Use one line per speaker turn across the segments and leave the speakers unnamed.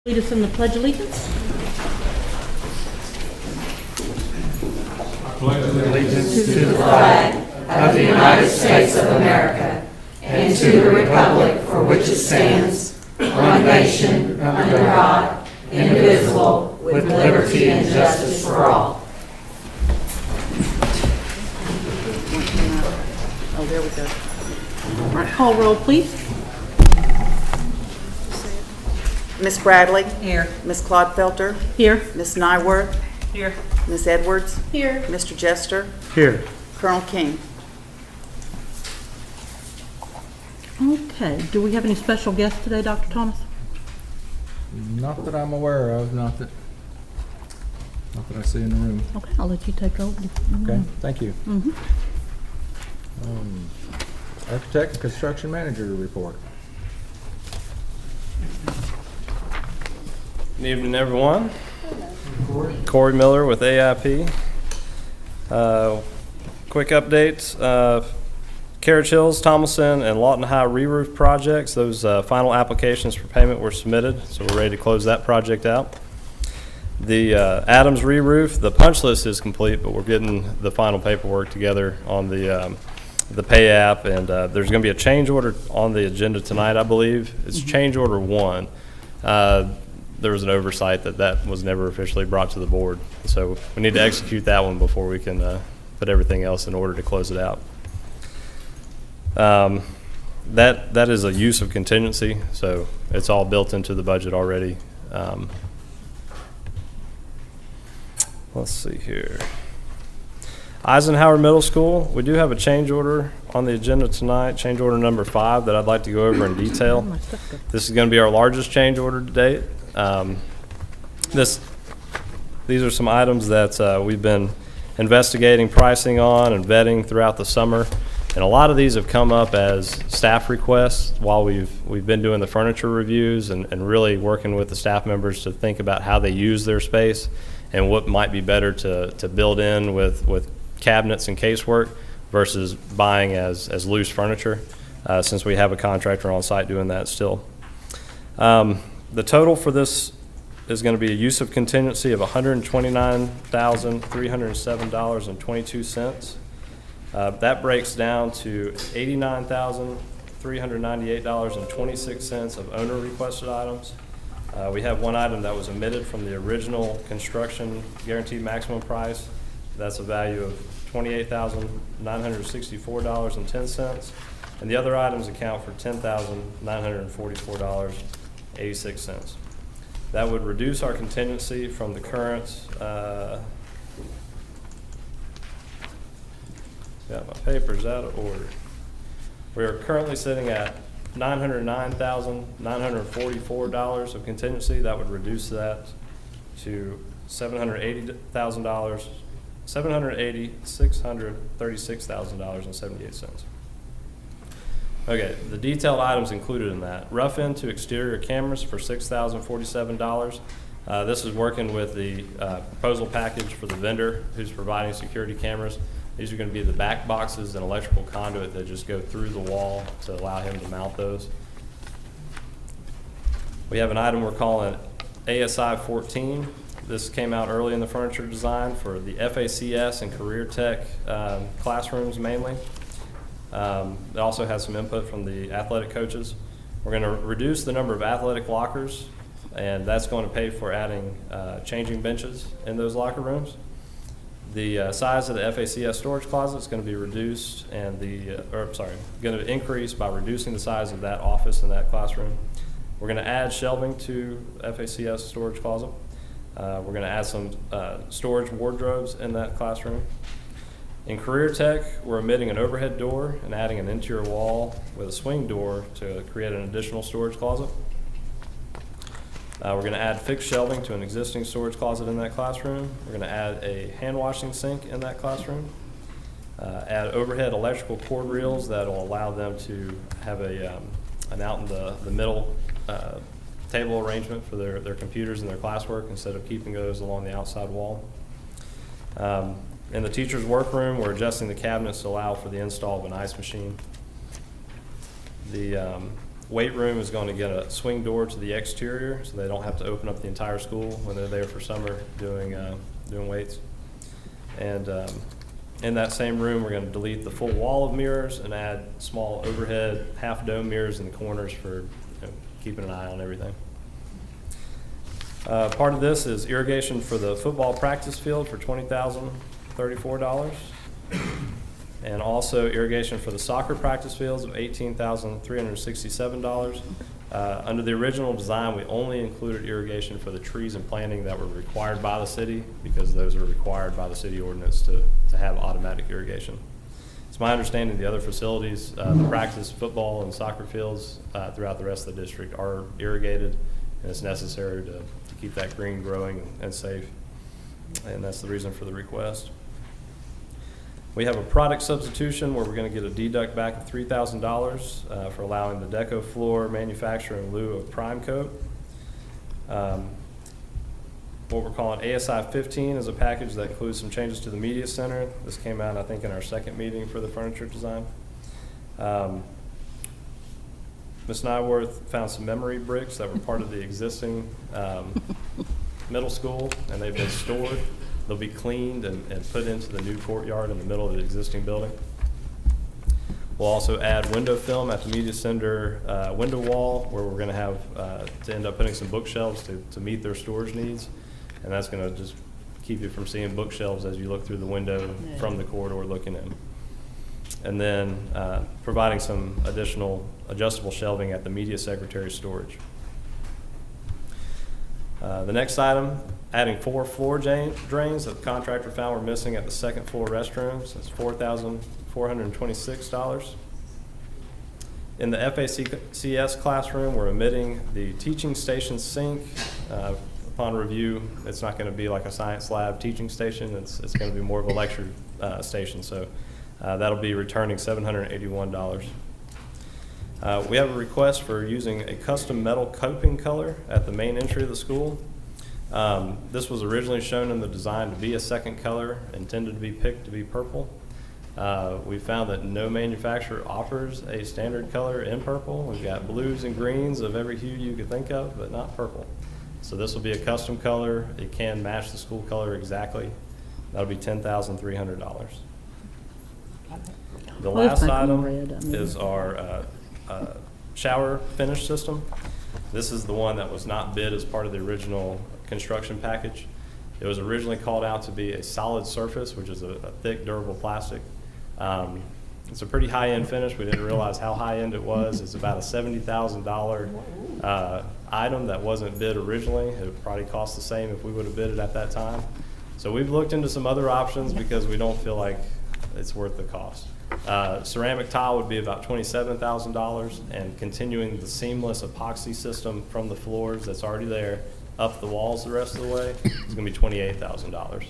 Lead us in the Pledge of Allegiance.
Allegiance to the flag of the United States of America and to the republic for which it stands, one nation, under God, indivisible, with liberty and justice for all.
Oh, there we go. All right, call roll, please.
Miss Bradley?
Here.
Miss Clodfelter?
Here.
Miss Nyworth?
Here.
Miss Edwards?
Here.
Mr. Jester?
Here.
Colonel King?
Okay, do we have any special guests today, Dr. Thomas?
Not that I'm aware of, not that I see in the room.
Okay, I'll let you take over.
Okay, thank you. Architect and construction manager report.
Good evening, everyone. Corey Miller with AIP. Quick updates. Carriage Hills, Thomason, and Lawton High re-roof projects. Those final applications for payment were submitted, so we're ready to close that project out. The Adams re-roof, the punch list is complete, but we're getting the final paperwork together on the pay app, and there's going to be a change order on the agenda tonight, I believe. It's change order 1. There was an oversight that was never officially brought to the board. So we need to execute that one before we can put everything else in order to close it out. That is a use of contingency, so it's all built into the budget already. Let's see here. Eisenhower Middle School, we do have a change order on the agenda tonight, change order number 5 that I'd like to go over in detail. This is going to be our largest change order to date. These are some items that we've been investigating pricing on and vetting throughout the summer, and a lot of these have come up as staff requests while we've been doing the furniture reviews and really working with the staff members to think about how they use their space and what might be better to build in with cabinets and casework versus buying as loose furniture, since we have a contractor on site doing that still. The total for this is going to be a use of contingency of $129,307.22. That breaks down to $89,398.26 of owner requested items. We have one item that was omitted from the original construction guaranteed maximum price. That's a value of $28,964.10. And the other items account for $10,944.86. That would reduce our contingency from the current, got my papers out of order. We are currently sitting at $909,944 of contingency. That would reduce that to $636,078.78. Okay, the detailed items included in that. Rough end to exterior cameras for $6,047. This is working with the proposal package for the vendor who's providing security cameras. These are going to be the back boxes and electrical conduit that just go through the wall to allow him to mount those. We have an item we're calling ASI 14. This came out early in the furniture design for the FACS and Career Tech classrooms mainly. It also has some input from the athletic coaches. We're going to reduce the number of athletic lockers, and that's going to pay for adding changing benches in those locker rooms. The size of the FACS storage closet is going to be reduced, and going to increase by reducing the size of that office in that classroom. We're going to add shelving to FACS storage closet. We're going to add some storage wardrobes in that classroom. In Career Tech, we're omitting an overhead door and adding an interior wall with a swing door to create an additional storage closet. We're going to add fixed shelving to an existing storage closet in that classroom. We're going to add a hand washing sink in that classroom. Add overhead electrical cord reels that will allow them to have an out in the middle table arrangement for their computers and their classwork instead of keeping those along the outside wall. In the teacher's workroom, we're adjusting the cabinets to allow for the install of an ice machine. The weight room is going to get a swing door to the exterior, so they don't have to open up the entire school when they're there for summer doing weights. And in that same room, we're going to delete the full wall of mirrors and add small overhead half-dome mirrors in the corners for keeping an eye on everything. Part of this is irrigation for the football practice field for $20,034. And also irrigation for the soccer practice fields of $18,367. Under the original design, we only included irrigation for the trees and planting that were required by the city, because those are required by the city ordinance to have automatic irrigation. It's my understanding the other facilities, the practice football and soccer fields throughout the rest of the district are irrigated, and it's necessary to keep that green growing and safe. And that's the reason for the request. We have a product substitution where we're going to get a deduct back of $3,000 for allowing the Deco floor manufacturer in lieu of Prime Coat. What we're calling ASI 15 is a package that includes some changes to the media center. This came out, I think, in our second meeting for the furniture design. Ms. Nyworth found some memory bricks that were part of the existing middle school, and they've been stored. They'll be cleaned and put into the new courtyard in the middle of the existing building. We'll also add window film at the media center window wall, where we're going to have to end up putting some bookshelves to meet their storage needs. And that's going to just keep you from seeing bookshelves as you look through the window from the corridor looking in. And then providing some additional adjustable shelving at the media secretary storage. The next item, adding 4 floor drains that the contractor found were missing at the second floor restrooms. That's $4,426. In the FACS classroom, we're omitting the teaching station sink. Upon review, it's not going to be like a science lab teaching station. It's going to be more of a lecture station. So that'll be returning $781. We have a request for using a custom metal coping color at the main entry of the school. This was originally shown in the design to be a second color, intended to be picked to be purple. We found that no manufacturer offers a standard color in purple. We've got blues and greens of every hue you could think of, but not purple. So this will be a custom color. It can match the school color exactly. That'll be $10,300. The last item is our shower finish system. This is the one that was not bid as part of the original construction package. It was originally called out to be a solid surface, which is a thick, durable plastic. It's a pretty high-end finish. We didn't realize how high-end it was. It's about a $70,000 item that wasn't bid originally. It would probably cost the same if we would have bid it at that time. So we've looked into some other options because we don't feel like it's worth the cost. Ceramic tile would be about $27,000, and continuing the seamless epoxy system from the floors that's already there up the walls the rest of the way is going to be $28,000.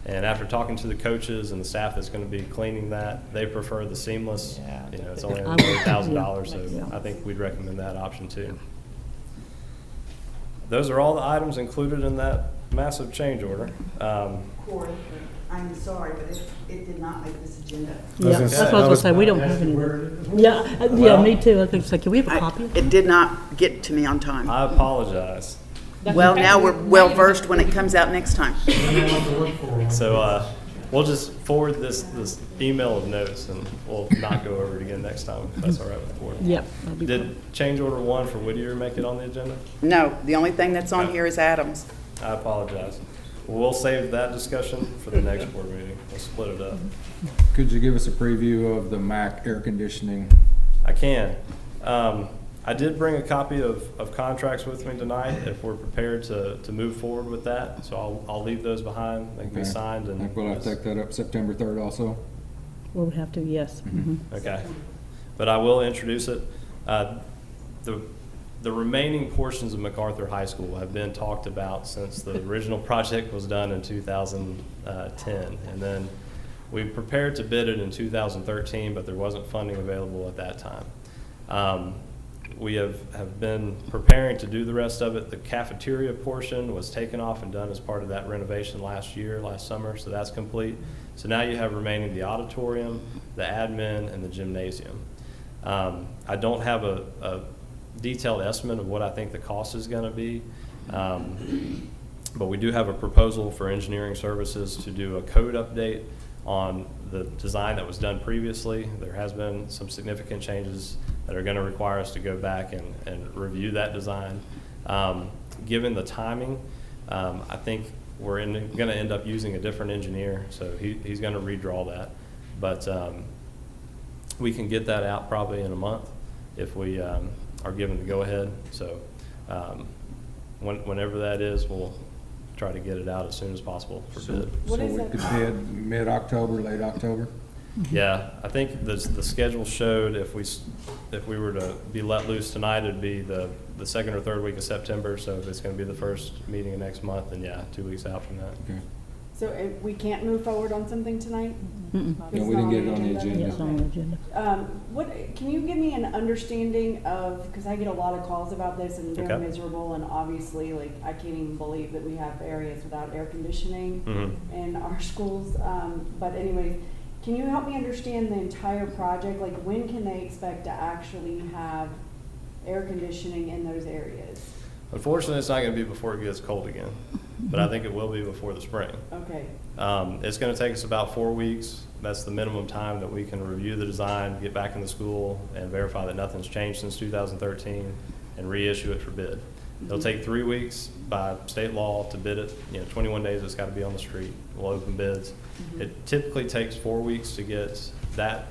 And after talking to the coaches and the staff that's going to be cleaning that, they prefer the seamless. You know, it's only $1,000, so I think we'd recommend that option too. Those are all the items included in that massive change order.
Corey, I'm sorry, but it did not make this agenda.
Yeah, that's what I was gonna say, we don't have any. Yeah, yeah, me too. I think so. Can we have a copy?
It did not get to me on time.
I apologize.
Well, now we're well versed when it comes out next time.
So we'll just forward this email of notes, and we'll not go over it again next time, if that's all right with the board.
Yep. that'll be fine.
Did change order 1 for Whittier make it on the agenda?
No, the only thing that's on here is Adams.
I apologize. We'll save that discussion for the next board meeting. We'll split it up.
Could you give us a preview of the MAC air conditioning?
I can. I did bring a copy of contracts with me tonight if we're prepared to move forward with that. So I'll leave those behind. They can be signed. And
Will I take that up September 3rd also?
We'll have to, yes.
Okay. But I will introduce it. The remaining portions of MacArthur High School have been talked about since the original project was done in 2010. And then we prepared to bid it in 2013, but there wasn't funding available at that time. We have been preparing to do the rest of it. The cafeteria portion was taken off and done as part of that renovation last summer, so that's complete. So now you have remaining the auditorium, the admin, and the gymnasium. I don't have a detailed estimate of what I think the cost is going to be. But we do have a proposal for engineering services to do a code update on the design that was done previously. There has been some significant changes that are going to require us to go back and review that design. Given the timing, I think we're going to end up using a different engineer, so he's going to redraw that. But we can get that out probably in a month if we are given the go-ahead. So whenever that is, we'll try to get it out as soon as possible for bid.
So we could bid mid-October, late October?
Yeah, I think the schedule showed if we were to be let loose tonight, it'd be the second or third week of September. So if it's going to be the first meeting of next month, then yeah, 2 weeks out from that.
Okay.
So we can't move forward on something tonight?
Mm-mm.
No, we didn't get it on the
Yeah,
agenda.
it's on the agenda.
What, can you give me an understanding of, because I get a lot of calls about this and they're
Okay.
miserable, and obviously, like, I can't even believe that we have areas without air conditioning
Mhm.
in our schools. But anyways, can you help me understand the entire project? Like, when can they expect to actually have air conditioning in those areas?
Unfortunately, it's not going to be before it gets cold again, but I think it will be before the spring.
Okay,
It's going to take us about 4 weeks. That's the minimum time that we can review the design, get back in the school, and verify that nothing's changed since 2013, and reissue it for bid. It'll take 3 weeks by state law to bid it. 21 days it's got to be on the street. We'll open bids. It typically takes 4 weeks to get that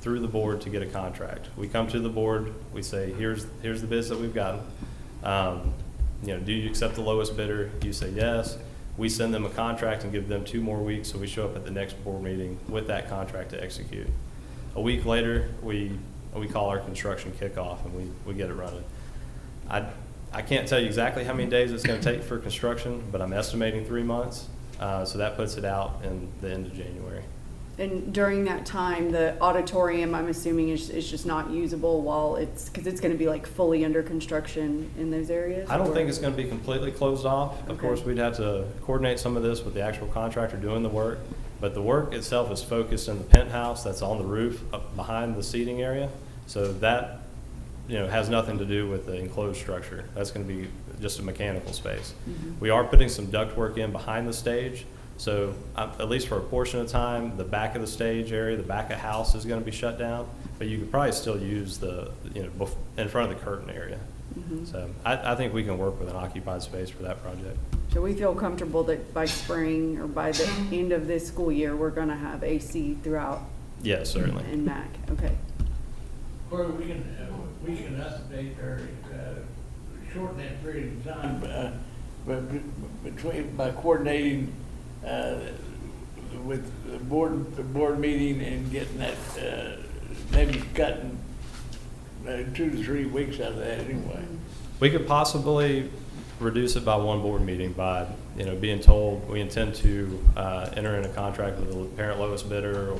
through the board to get a contract. We come to the board, we say, here's the bids that we've gotten. Do you accept the lowest bidder? You say yes. We send them a contract and give them 2 more weeks, so we show up at the next board meeting with that contract to execute. A week later, we call our construction kickoff and we get it running. I can't tell you exactly how many days it's going to take for construction, but I'm estimating 3 months. So that puts it out in the end of January.
and during that time, the auditorium, I'm assuming, is just not usable while because it's gonna be like fully under construction in those areas?
I don't
or-
think it's going to be completely closed off. Of
Okay.
course, we'd have to coordinate some of this with the actual contractor doing the work, but the work itself is focused in the penthouse that's on the roof up behind the seating area. So that, has nothing to do with the enclosed structure. That's going to be just a mechanical space. We are putting some ductwork in behind the stage. So at least for a portion of time, the back of the stage area, the back of house is going to be shut down, but you could probably still use in front of the curtain area. So I think we can work with an occupied space for that project.
So we feel comfortable that by spring or by the end of this school year, we're gonna have AC throughout
Yes, certainly.
in MAC, okay?
Or we can estimate or shorten that period of time, by coordinating with the board meeting and getting that, maybe cutting 2 to 3 weeks out of that anyway.
We could possibly reduce it by 1 board meeting by, being told we intend to enter in a contract with the apparent lowest bidder or,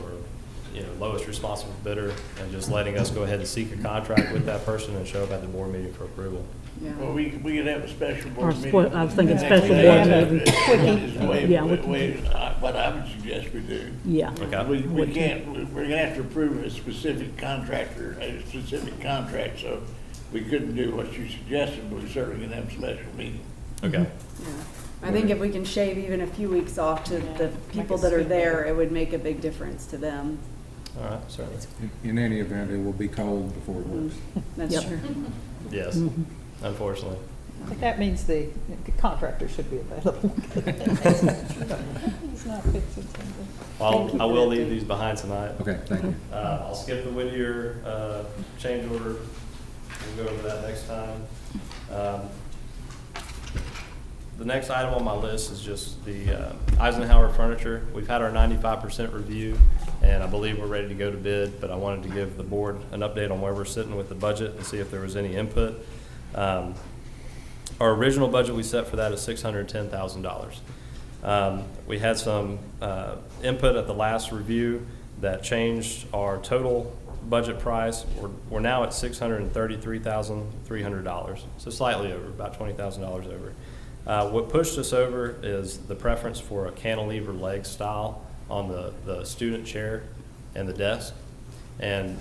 lowest responsible bidder, and just letting us go ahead and seek a contract with that person and show up at the board meeting for approval.
Yeah.
Well, we could have a special
Or
board
spo-
meeting.
I was thinking
Next
special
day.
board meeting.
Is the way-
Yeah, we can
what I would suggest we do.
Yeah.
Okay.
We
Would
can't, we're gonna have to approve a specific contractor, a specific contract, so we couldn't do what you suggested, but we certainly can have a special meeting.
Okay.
Yeah. I think if we can shave even a few weeks off to the people that are there, it would make a big difference to them.
All right, certainly.
In any event, it will be cold before it works.
That's
Yep.
true.
Yes, unfortunately.
But that means the contractor should be available. It's not fixing something.
Well,
Thank you
I
for
will
that,
leave
too.
these behind tonight.
Okay, thank you.
I'll skip the Whittier change order. We'll go over that next time. The next item on my list is just the Eisenhower furniture. We've had our 95% review, and I believe we're ready to go to bid, but I wanted to give the board an update on where we're sitting with the budget and see if there was any input. Our original budget we set for that is $610,000. We had some input at the last review that changed our total budget price. We're now at $633,300, so slightly over, about $20,000 over. What pushed us over is the preference for a cantilever leg style on the student chair and the desk. And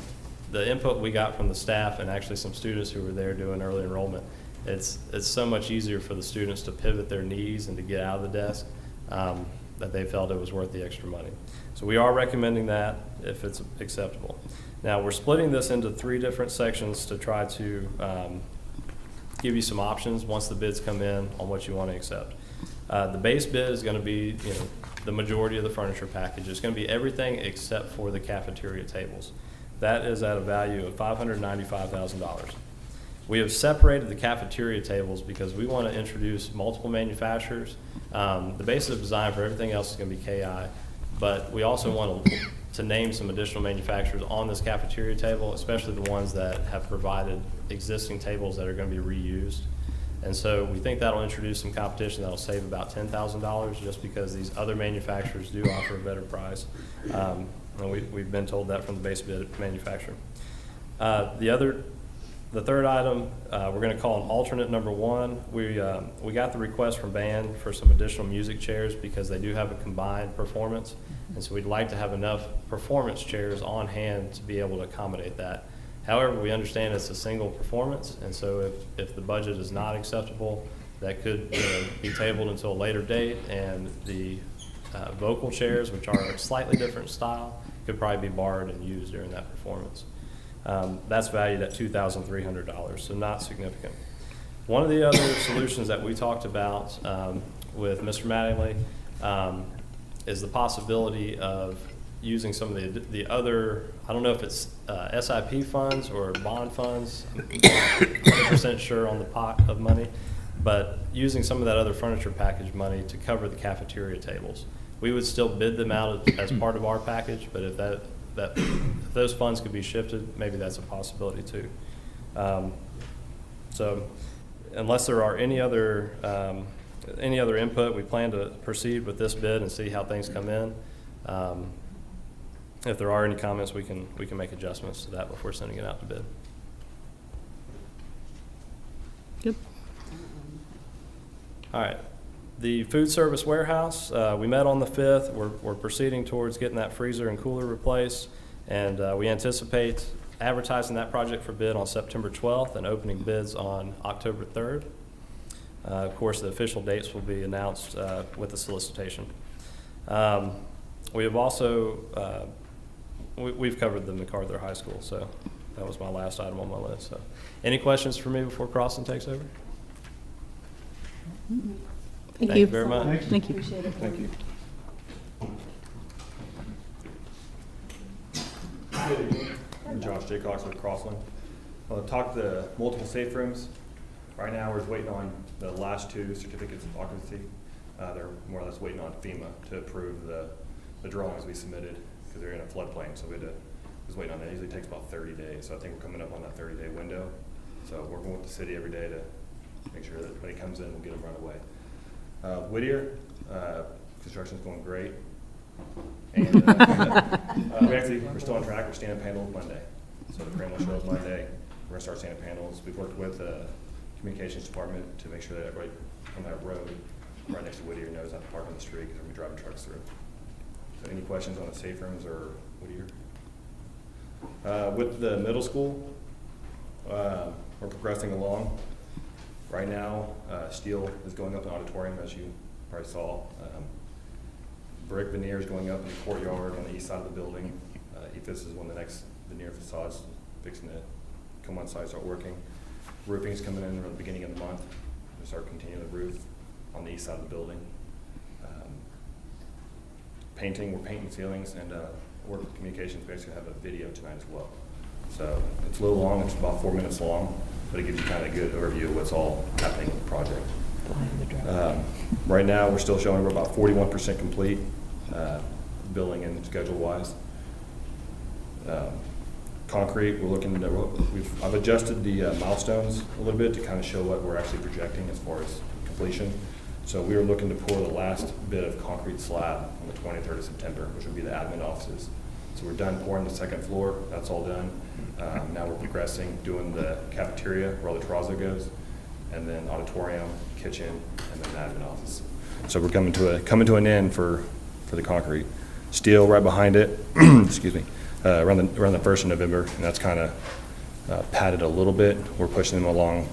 the input we got from the staff and actually some students who were there doing early enrollment, it's so much easier for the students to pivot their knees and to get out of the desk that they felt it was worth the extra money. So we are recommending that if it's acceptable. Now, we're splitting this into 3 different sections to try to give you some options once the bids come in on what you want to accept. The base bid is going to be, the majority of the furniture package. It's going to be everything except for the cafeteria tables. That is at a value of $595,000. We have separated the cafeteria tables because we want to introduce multiple manufacturers. The basis of design for everything else is going to be KI, but we also want to name some additional manufacturers on this cafeteria table, especially the ones that have provided existing tables that are going to be reused. And so we think that'll introduce some competition that'll save about $10,000 just because these other manufacturers do offer a better price. And we've been told that from the base bid manufacturer. The third item, we're going to call an alternate number 1. We got the request from band for some additional music chairs because they do have a combined performance. And so we'd like to have enough performance chairs on hand to be able to accommodate that. However, we understand it's a single performance, and so if the budget is not acceptable, that could be tabled until a later date, and the vocal chairs, which are a slightly different style, could probably be borrowed and used during that performance. That's valued at $2,300, so not significant. One of the other solutions that we talked about with Mr. Mattingly is the possibility of using some of the other, I don't know if it's SIP funds or bond funds, I'm not 100% sure on the pot of money, but using some of that other furniture package money to cover the cafeteria tables. We would still bid them out as part of our package, but if if those funds could be shifted, maybe that's a possibility too. So unless there are any other input, we plan to proceed with this bid and see how things come in. If there are any comments, we can make adjustments to that before sending it out to bid.
Good.
All right. The food service warehouse, we met on the 5th. We're proceeding towards getting that freezer and cooler replaced, and we anticipate advertising that project for bid on September 12th and opening bids on October 3rd. Of course, the official dates will be announced with the solicitation. We have also, we've covered the MacArthur High School, so that was my last item on my list. So, any questions for me before Crossan takes over?
Thank you
very much.
Thank you.
Thank you.
I'm Josh Jaycox with Crossland. I'll talk the multiple safe rooms. Right now, we're just waiting on the last 2 certificates of occupancy. They're more or less waiting on FEMA to approve the drawings we submitted because they're in a floodplain, so we had to just wait on that. It usually takes about 30 days, so I think we're coming up on that 30-day window. So we're working with the city every day to make sure that when he comes in, we'll get him right away. Whittier, construction's going great. And we're still on track. We're standing panels Monday. So the crane will show up Monday. We're gonna start standing panels. We've worked with the communications department to make sure that everybody on that road right next to Whittier knows not to park on the street because we're driving trucks through. So any questions on the safe rooms or Whittier? With the middle school, we're progressing along. Right now, steel is going up in the auditorium, as you probably saw. Brick veneer is going up in the courtyard on the east side of the building. EFIS is one of the next veneer facades fixing to come on site, start working. Roofing is coming in at the beginning of the month. We'll start continuing the roof on the east side of the building. Painting, we're painting ceilings, and work with communications. We actually have a video tonight as well. So it's a little long, it's about 4 minutes long, but it gives you kind of a good overview of what's all happening with the project. Right now, we're still showing we're about 41% complete, billing and schedule-wise. Concrete, we're looking to, I've adjusted the milestones a little bit to kind of show what we're actually projecting as far as completion. So we were looking to pour the last bit of concrete slab on the 23rd of September, which would be the admin offices. So we're done pouring the second floor, that's all done. Now we're progressing, doing the cafeteria where all the terrazzo goes, and then auditorium, kitchen, and then admin office. So we're coming to an end for the concrete. Steel right behind it, excuse me. around the 1st of November, and that's kind of padded a little bit. We're pushing them along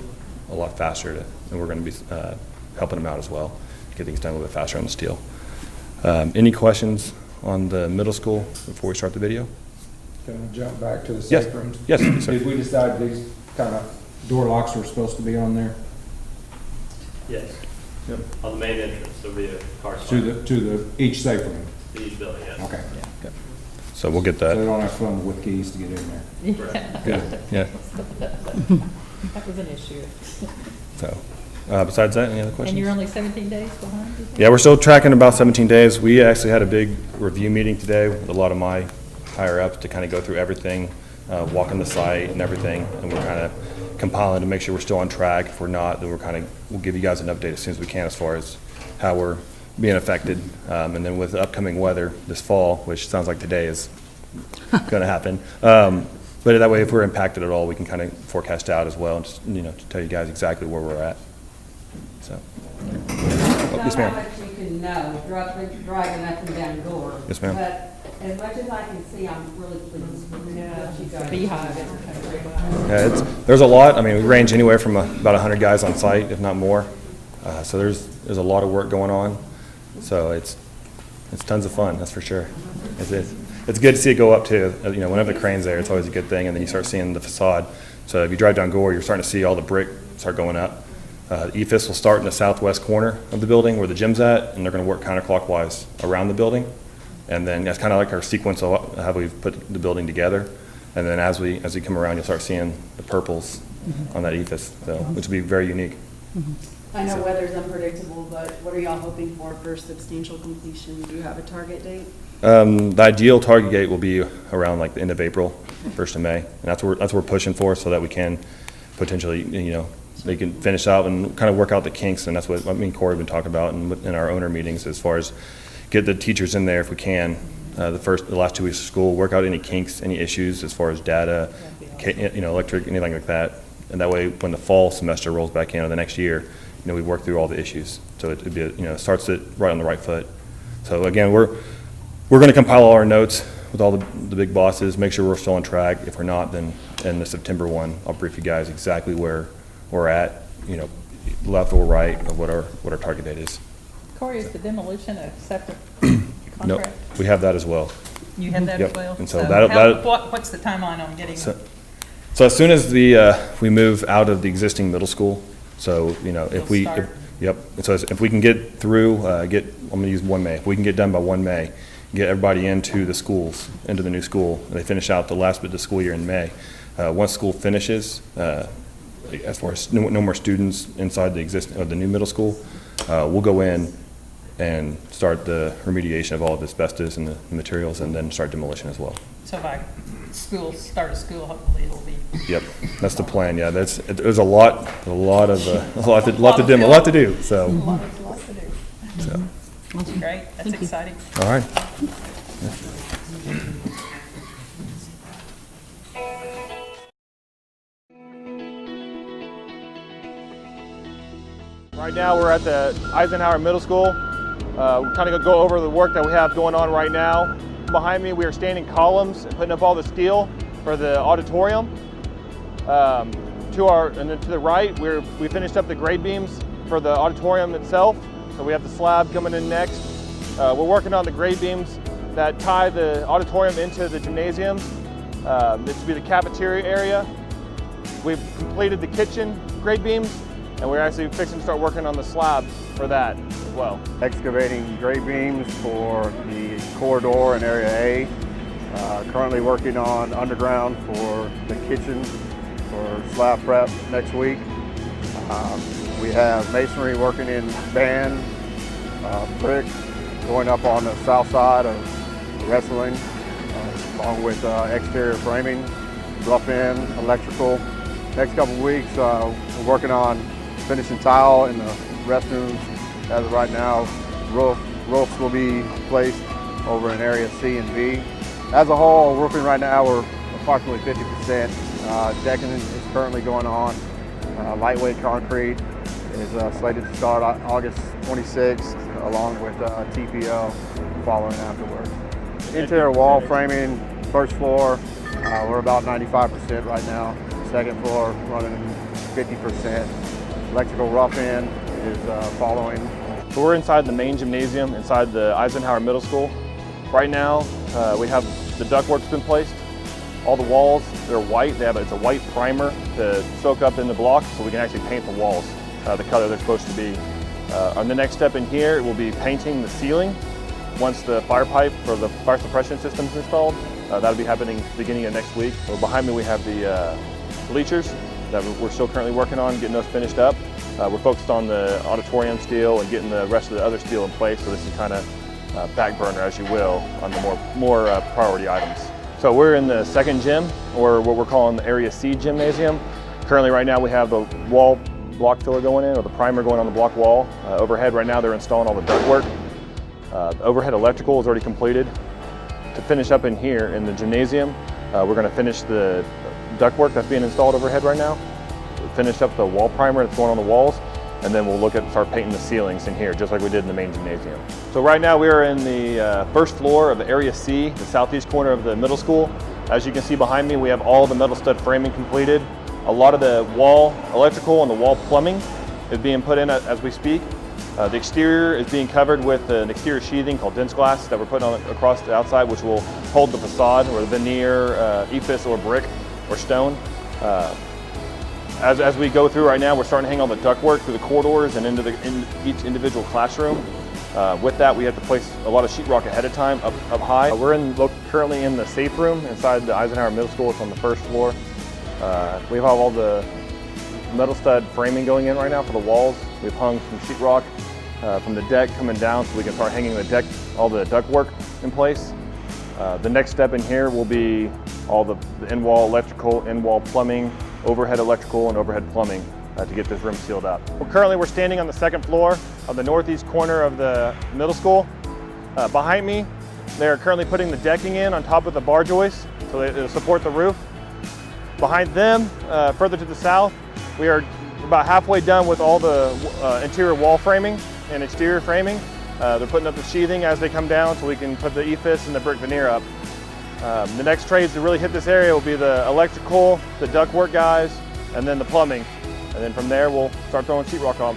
a lot faster, and we're going to be helping them out as well, get things done a little bit faster on the steel. Any questions on the middle school before we start the video?
Can I jump back to the
Yes.
safe rooms?
Yes, sir.
Did we decide these kind of door locks are supposed to be on there
Yes.
Yep.
On the main entrance, there'll be a car
to each safe room?
each building, yes.
Okay.
So we'll get
So they
that.
don't have to fumble with keys to get in there.
Yeah,
Good.
Yeah.
that was an issue.
So besides that, any other questions?
And you're only 17 days behind, you think?
Yeah, we're still tracking about 17 days. We actually had a big review meeting today with a lot of my higher ups to kind of go through everything, walking the site and everything, and we're kind of compiling to make sure we're still on track. If we're not, then we'll give you guys an update as soon as we can as far as how we're being affected. And then with the upcoming weather this fall, which sounds like today is going to happen. But that way, if we're impacted at all, we can kind of forecast out as well, and just, to tell you guys exactly where we're at. So, yes,
How
ma'am.
much you can know, driving up and down Gore.
Yes, ma'am.
But as much as I can see, I'm really pleased with what you guys.
Beehive.
Yeah, there's a lot. I mean, we range anywhere from about 100 guys on site, if not more. So there's a lot of work going on. So it's tons of fun, that's for sure. It's good to see it go up too. Whenever the crane's there, it's always a good thing, and then you start seeing the facade. So if you drive down Gore, you're starting to see all the brick start going up. EFIS will start in the southwest corner of the building where the gym's at, and they're going to work counterclockwise around the building. And then that's kind of like our sequence of how we've put the building together. And then as we come around, you'll start seeing the purples on that EFIS, which will be very unique.
I know weather's unpredictable, but what are y'all hoping for substantial completion? Do you have a target date?
The ideal target date will be around like the end of April, 1st of May, and that's what we're pushing for, so that we can potentially, they can finish out and kind of work out the kinks, and that's what me and Corey have been talking about in our owner meetings, as far as get the teachers in there if we can. The last 2 weeks of school, work out any kinks, any issues as far as data, electric, anything like that, and that way when the fall semester rolls back in or the next year, we work through all the issues, so it'd be starts it right on the right foot. So again, we're going to compile all our notes with all the big bosses, make sure we're still on track. If we're not, then in the September one, I'll brief you guys exactly where we're at, left or right of what our target date is.
Corey, is the demolition a separate contract?
Nope, we have that as well.
You have that
Yep.
as well?
And so that'll-
What's the timeline on getting?
So as soon as we move out of the existing middle school, so if we,
start.
yep. And so if we can get through, I'm going to use 1 May. If we can get done by 1 May, get everybody into the schools, into the new school, and they finish out the last bit of the school year in May. Once school finishes, as far as no more students inside the new middle school, we'll go in and start the remediation of all of the asbestos and the materials, and then start demolition as well.
So by start of school, hopefully it'll be.
Yep, that's the plan. Yeah, there's a lot to do. So,
A lot to do.
so
Great, that's exciting.
all right.
Right now we're at the Eisenhower Middle School. We're kind of go over the work that we have going on right now. Behind me we are standing columns and putting up all the steel for the auditorium. And then to the right we finished up the grade beams for the auditorium itself. So we have the slab coming in next. We're working on the grade beams that tie the auditorium into the gymnasiums. This will be the cafeteria area. We've completed the kitchen grade beams, and we're actually fixing to start working on the slab for that as well.
Excavating grade beams for the corridor in Area A. Currently working on underground for the kitchen for slab prep next week. We have masonry working in band, brick going up on the south side of wrestling, along with exterior framing, rough end, electrical. Next couple of weeks we're working on finishing tile in the restrooms. As of right now, roofs will be placed over in area C and B. As a whole, roofing right now we're approximately 50%. Decking is currently going on. Lightweight concrete is slated to start August 26th, along with TPO following afterwards. Interior wall framing First floor, we're about 95% right now. Second floor, running 50%. Electrical rough end is following.
So we're inside the main gymnasium, inside the Eisenhower Middle School. Right now, we have the ductwork's been placed. All the walls, they're white. It's a white primer to soak up in the block so we can actually paint the walls the color they're supposed to be. On the next step in here, we'll be painting the ceiling once the fire pipe or the fire suppression system is installed. That'll be happening beginning of next week. Well, behind me we have the bleachers that we're still currently working on, getting those finished up. We're focused on the auditorium steel and getting the rest of the other steel in place, so this is kind of back burner, as you will, on the more priority items. So we're in the second gym, or what we're calling the Area C gymnasium. Currently right now we have the wall block filler going in, or the primer going on the block wall. Overhead right now they're installing all the ductwork. The overhead electrical is already completed. To finish up in here in the gymnasium, we're going to finish the ductwork that's being installed overhead right now. We'll finish up the wall primer that's going on the walls, and then we'll start painting the ceilings in here, just like we did in the main gymnasium. So right now we are in the first floor of the Area C, the southeast corner of the middle school. As you can see behind me, we have all the metal stud framing completed. A lot of the wall electrical and the wall plumbing is being put in as we speak. The exterior is being covered with an exterior sheathing called dense glass that we're putting on across the outside, which will hold the facade or the veneer, EIFS or brick or stone. As we go through right now, we're starting to hang all the ductwork through the corridors and into each individual classroom. With that, we have to place a lot of sheetrock ahead of time up high. We're currently in the safe room inside the Eisenhower Middle School. It's on the first floor. We have all the metal stud framing going in right now for the walls. We've hung some sheetrock from the deck coming down so we can start hanging all the ductwork in place. The next step in here will be all the in-wall electrical, in-wall plumbing, overhead electrical, and overhead plumbing to get this room sealed up. Currently we're standing on the second floor of the northeast corner of the middle school. Behind me, they're currently putting the decking in on top of the bar joists so it'll support the roof. Behind them, further to the south, we are about halfway done with all the interior wall framing and exterior framing. They're putting up the sheathing as they come down so we can put the EIFS and the brick veneer up. The next trades to really hit this area will be the electrical, the ductwork guys, and then the plumbing. And then from there, we'll start throwing sheetrock on.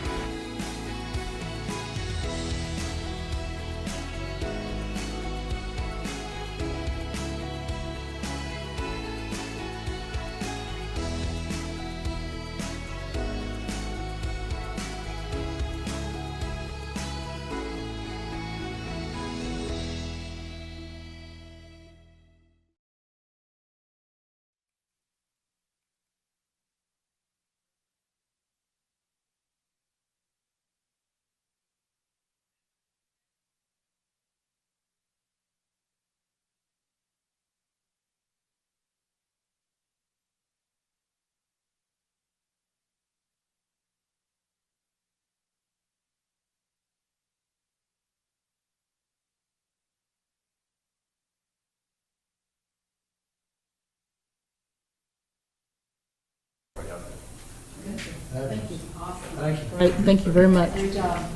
Thank you. Awesome. Great, thank you very much.
Great job.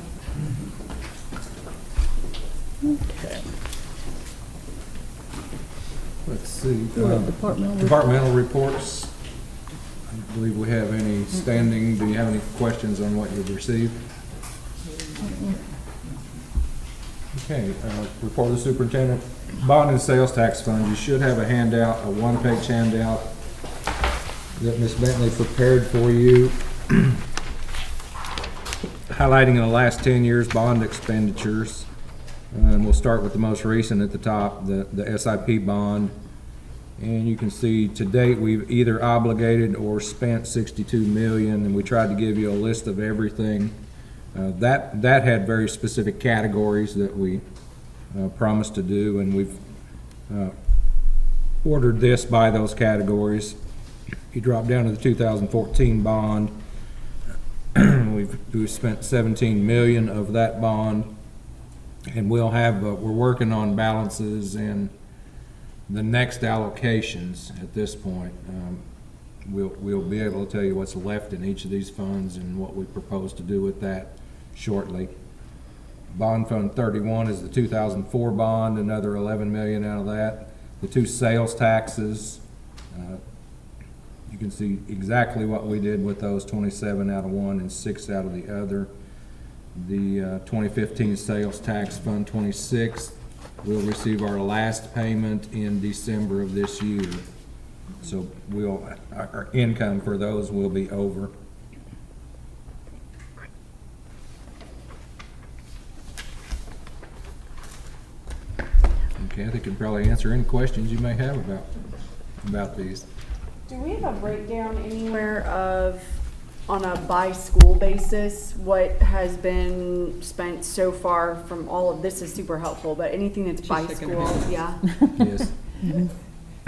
Okay.
Let's see.
Departmental
reports. I don't believe we have any standing. Do you have any questions on what you've received? Okay, report of the superintendent. Bond and sales tax fund. You should have a handout, a one-page handout that Ms. Bentley prepared for you, highlighting in the last 10 years bond expenditures. And we'll start with the most recent at the top, the SIP bond. And you can see to date we've either obligated or spent 62 million, and we tried to give you a list of everything. That had very specific categories that we promised to do, and we've ordered this by those categories. You drop down to the 2014 bond, we've spent 17 million of that bond, and we'll have we're working on balances and the next allocations at this point. We'll be able to tell you what's left in each of these funds and what we propose to do with that shortly. Bond Fund 31 is the 2004 bond, another 11 million out of that. the 2 sales taxes. You can see exactly what we did with those, 27 out of one and 6 out of the other. The 2015 Sales Tax Fund 26 will receive our last payment in December of this year. So our income for those will be over. Kathy can probably answer any questions you may have about these.
Do we have a breakdown anywhere of, on a by school basis, what has been spent so far from all of this is super helpful, but anything that's by school, yeah?
Yes.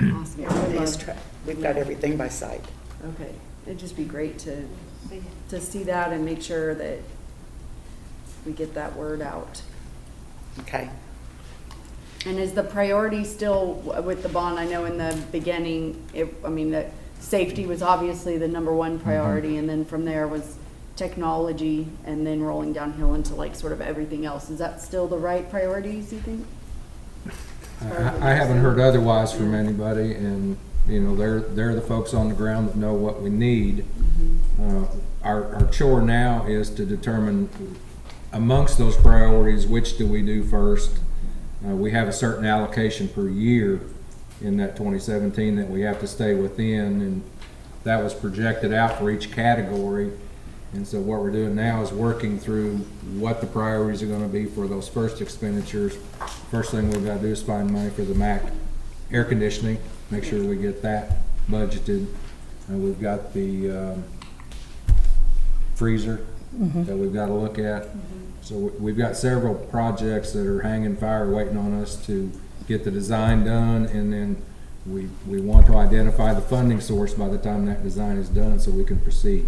Awesome.
We've got everything by site.
Okay, it'd just be great to see that and make sure that we get that word out.
Okay.
And is the priority still with the bond? I know in the beginning, that safety was obviously the number one priority, and then from there was technology, and then rolling downhill into like sort of everything else. Is that still the right priorities, you think?
I haven't heard otherwise from anybody, and they're the folks on the ground that know what we need. Our chore now is to determine amongst those priorities, which do we do first. We have a certain allocation per year in that 2017 that we have to stay within, and that was projected out for each category. And so what we're doing now is working through what the priorities are going to be for those first expenditures. First thing we've got to do is find money for the MAC air conditioning, make sure we get that budgeted. We've got the freezer that we've got to look at. So we've got several projects that are hanging fire waiting on us to get the design done, and then we want to identify the funding source by the time that design is done so we can proceed.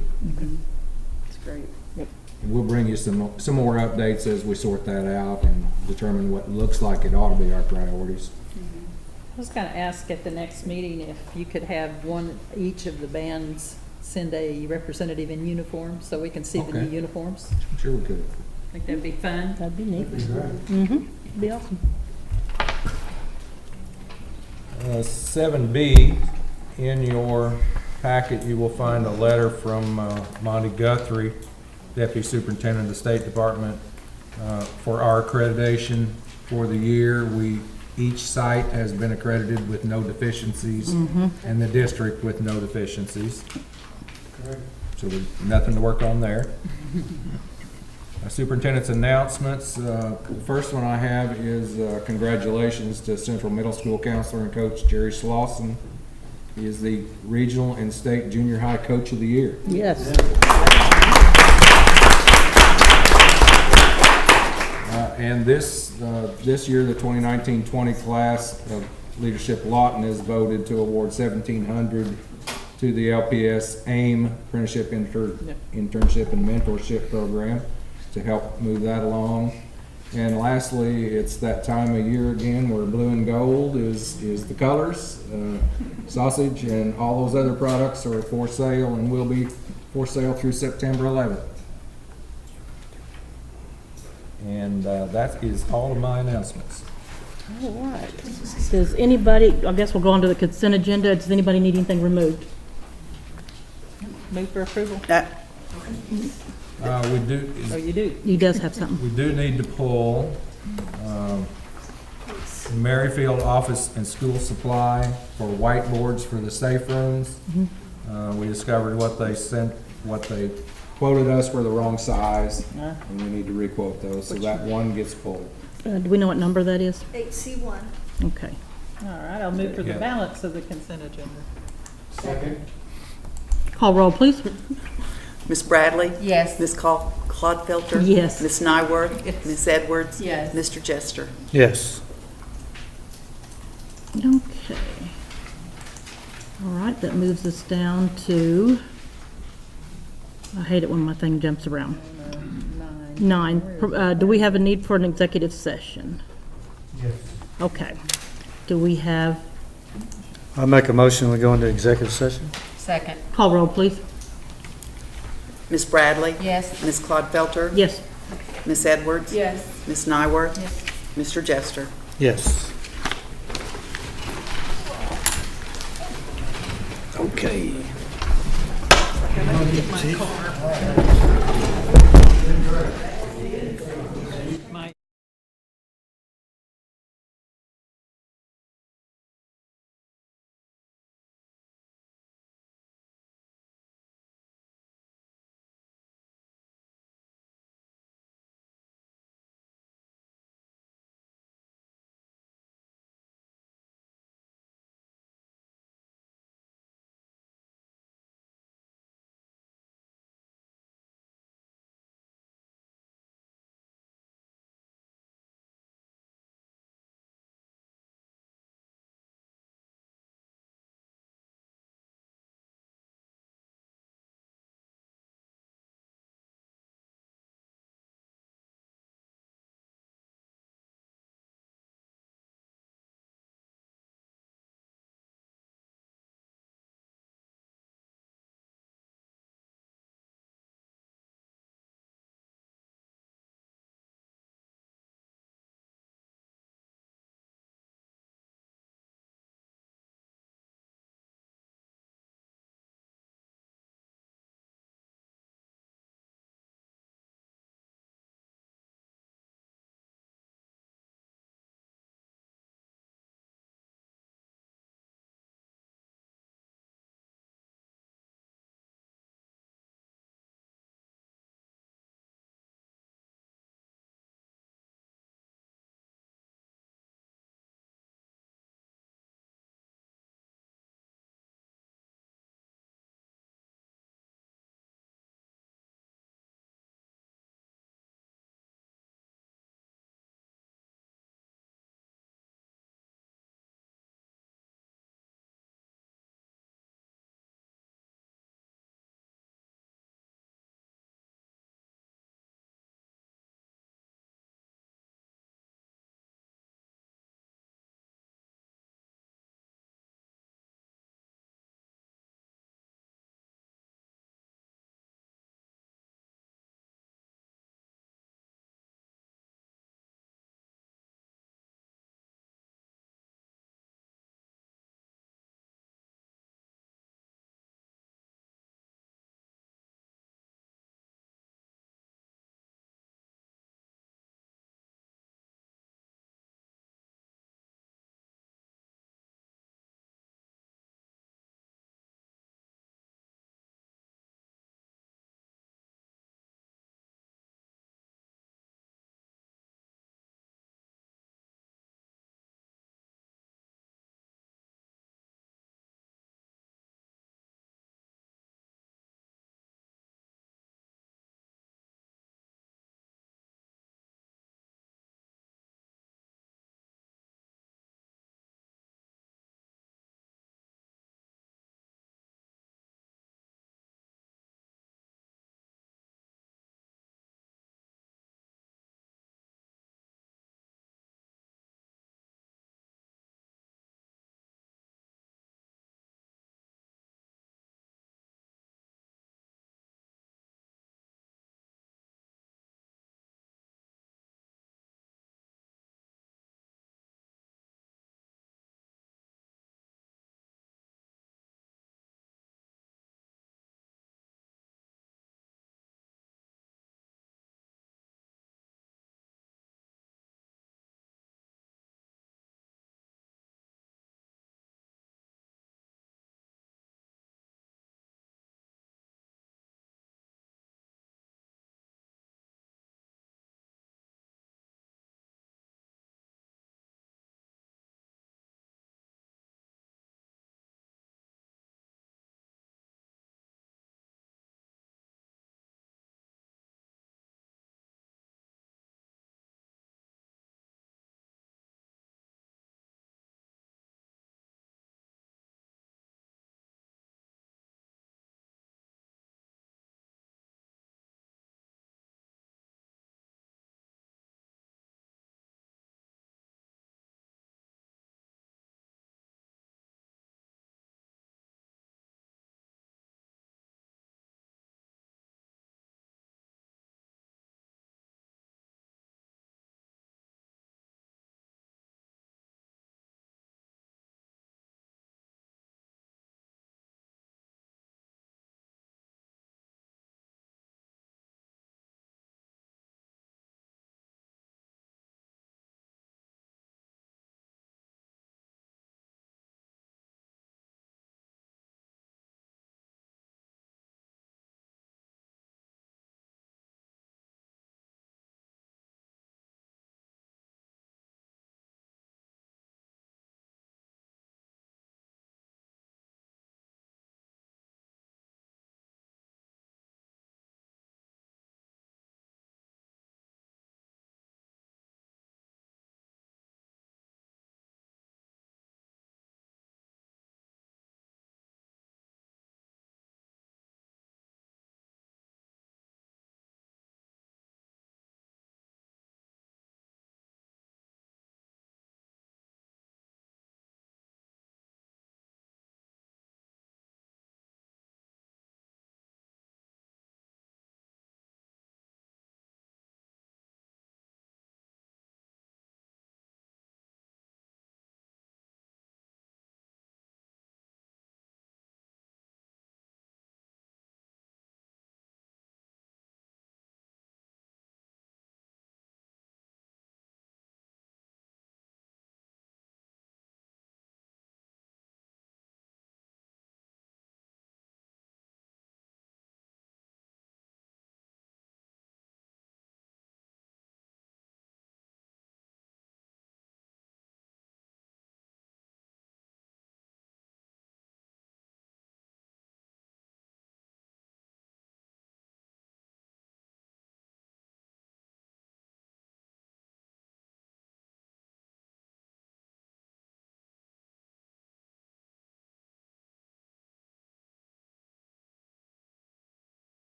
That's great.
And we'll bring you some more updates as we sort that out and determine what looks like it ought to be our priorities.
I was going to ask at the next meeting if you could have each of the bands send a representative in uniform so we can see the new uniforms.
I'm sure we could.
Think that'd be fun?
That'd be neat. It'd be awesome.
7B, in your packet you will find a letter from Monty Guthrie, Deputy Superintendent of the State Department, for our accreditation for the year. Each site has been accredited with no deficiencies, and the district with no deficiencies. So there's nothing to work on there. Superintendent's announcements. The first one I have is congratulations to Central Middle School counselor and coach Jerry Slauson. He is the regional and state junior high coach of the year.
Yes.
And this year, the 2019-20 class of Leadership Lawton is voted to award $1,700 to the LPS AIM Apprenticeship Internship and Mentorship Program to help move that along. And lastly, it's that time of year again where blue and gold is the colors. Sausage and all those other products are for sale and will be for sale through September 11th. And that is all of my announcements.
All right. Does anybody, I guess we'll go on to the consent agenda. Does anybody need anything removed?
Move for approval?
We do.
Oh, you do?
He does have something.
We do need to pull Merrifield office and school supply for whiteboards for the safe rooms. We discovered what they quoted us were the wrong size, and we need to requote those. So that one gets pulled.
Do we know what number that is?
8C1.
Okay.
All right, I'll move for the balance of the consent agenda.
Second.
Call roll, please.
Ms. Bradley?
Yes.
Ms. Clodfelter?
Yes.
Ms. Nyworth?
Yes.
Ms. Edwards?
Yes.
Mr. Jester?
Yes.
Okay. All right, that moves us down to, I hate it when my thing jumps around. 9. Do we have a need for an executive session?
Yes.
Okay. Do we have,
I make a motion we go into executive session.
Second.
call roll, please.
Ms. Bradley?
Yes.
Ms. Clodfelter?
Yes.
Ms. Edwards?
Yes.
Ms. Nyworth?
Yes.
Mr. Jester?
Yes.
Okay.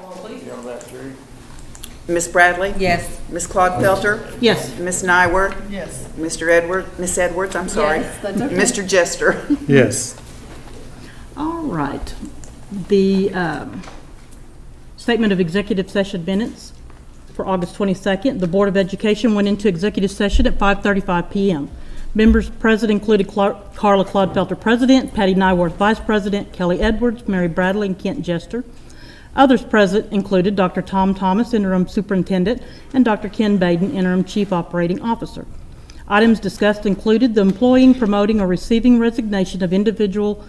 You know that, Terry?
Ms. Bradley?
Yes.
Ms. Claude Felter?
Yes.
Ms. Nyworth?
Yes.
Miss Edwards, I'm sorry.
Yes, that's okay.
Mr. Jester?
Yes.
All right. The statement of executive session minutes for August 22nd. The Board of Education went into executive session at 5:35 p.m. Members present included Carla Clodfelter, President, Patty Nyworth, Vice President, Kelly Edwards, Mary Bradley, and Kent Jester. Others present included Dr. Tom Thomas, Interim Superintendent, and Dr. Ken Baden, Interim Chief Operating Officer. Items discussed included the employing, promoting, or receiving resignation of individual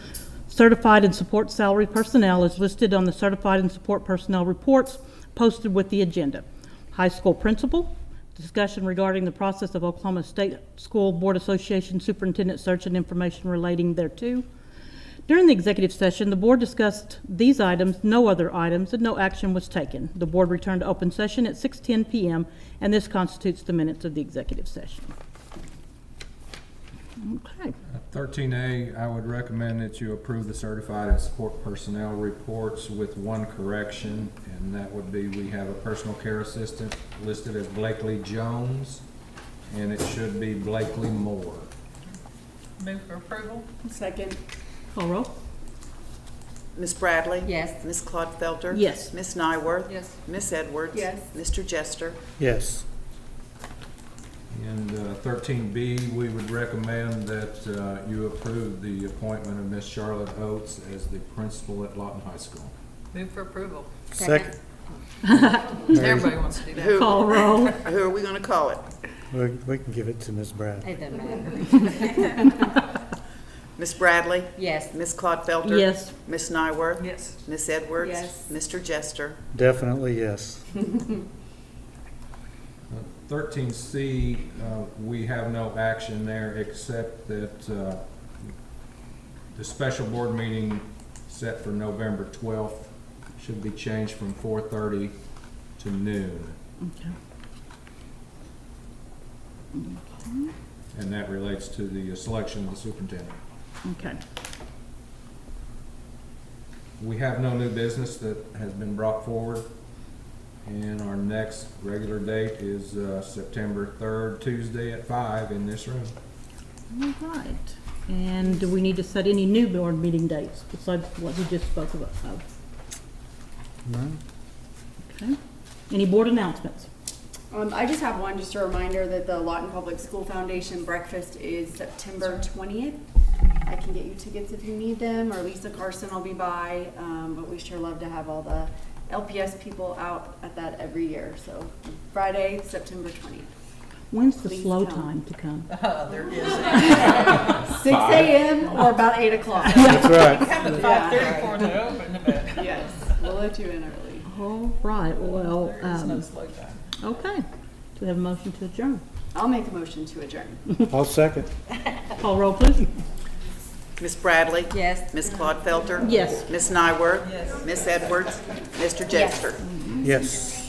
certified and support salary personnel as listed on the certified and support personnel reports posted with the agenda. High school principal, discussion regarding the process of Oklahoma State School Board Association Superintendent search and information relating thereto. During the executive session, the board discussed these items, no other items, and no action was taken. The board returned to open session at 6:10 p.m., and this constitutes the minutes of the executive session. Okay.
13A, I would recommend that you approve the certified and support personnel reports with one correction, and that would be we have a personal care assistant listed as Blakely Jones, and it should be Blakely Moore.
Move for approval?
Second.
Call roll.
Ms. Bradley?
Yes.
Ms. Claude Felter?
Yes.
Ms. Nyworth?
Yes.
Miss Edwards?
Yes.
Mr. Jester?
Yes.
And 13B, we would recommend that you approve the appointment of Miss Charlotte Oates as the principal at Lawton High School.
Move for approval.
Second.
Everybody wants to do that.
Who,
Call roll.
who are we going to call it?
We can give it to Ms. Brad.
It doesn't matter.
Ms. Bradley?
Yes.
Ms. Claude Felter?
Yes.
Miss Nyworth?
Yes.
Miss Edwards?
Yes.
Mr. Jester?
Definitely yes.
13C, we have no action there except that the special board meeting set for November 12th should be changed from 4:30 to noon.
Okay.
And that relates to the selection of the superintendent.
Okay.
We have no new business that has been brought forward. And our next regular date is September 3rd, Tuesday at 5 in this room.
All right. And do we need to set any new board meeting dates besides what we just spoke of?
No?
Okay. Any board announcements?
I just have one, just a reminder that the Lawton Public School Foundation breakfast is September 20th. I can get you tickets if you need them, or Lisa Carson will be by, but we sure love to have all the LPS people out at that every year. So Friday, September 20th.
When's the
Please
slow
come.
time to come?
There is.
6 a.m. or about 8 o'clock.
That's right.
Come at 5:30 for the open, but
Yes, we'll let you in early.
All right. Well,
there is no slow time.
okay. Do we have a motion to adjourn?
I'll make a motion to adjourn.
I'll second.
Call roll, please.
Miss Bradley?
Yes.
Miss Claude Felter?
Yes.
Miss Nyworth?
Yes.
Miss Edwards? Mr. Jester?
Yes.